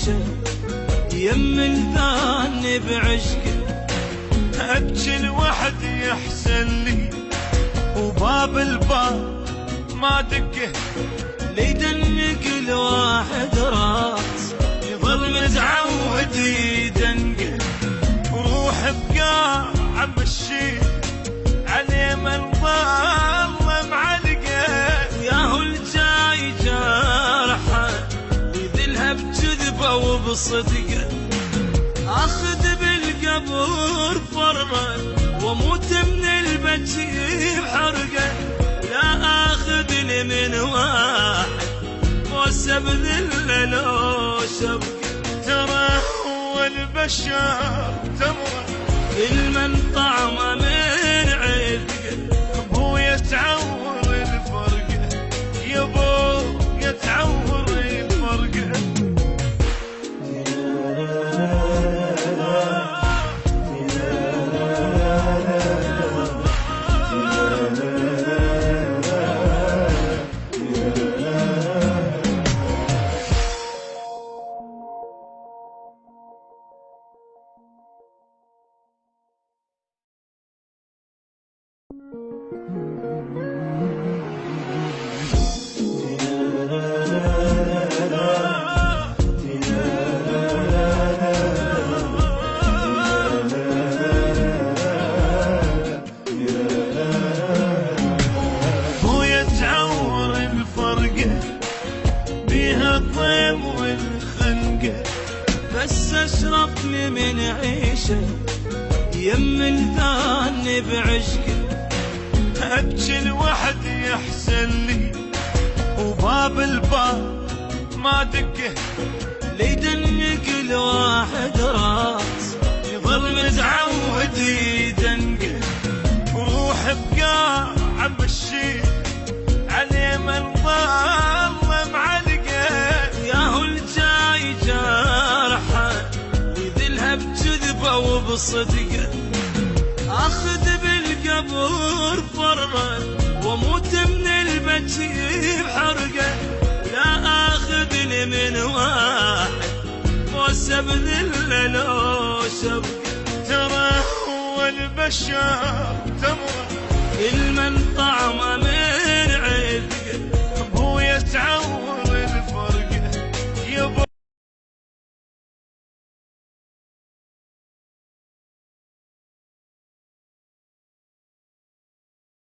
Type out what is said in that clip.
عيشه يم الثاني بعشقه. ابكي لوحدي احسن لي وباب الباب ما دقه. ليدنك الواحد راس يظل متعود يدنقه. روح بقاع عم بشير عليه من ظل معلقه. وياهو الجاي جارحه يذلها بكذبه وبصدقه. اخذ بالقبر فرة واموت من البكي بحرقه. لا اخذني من واحد موسى بذله لو شبكه. ترى هو البشر تمره كل من طعمه من عرقه. ابويا تعور الفرقه يا ابويا تعور الفرقه. بيها الطيب والخنقة. بس اشرفني من عيشه يم الثاني بعشقه. ابكي لوحدي احسن لي وباب الباب ما دقه. ليدنك الواحد راس يظل متعود يدنقه. روح بقاع عم بشير عليه من ظل معلقه. وياهو الجاي جارحه يذلها بكذبه وبصدقه. اخذ بالقبر فرة واموت من البكي بحرقه. لا اخذني من واحد موسى بذله لو شبكه. ترى هو البشر تمره كل من طعمه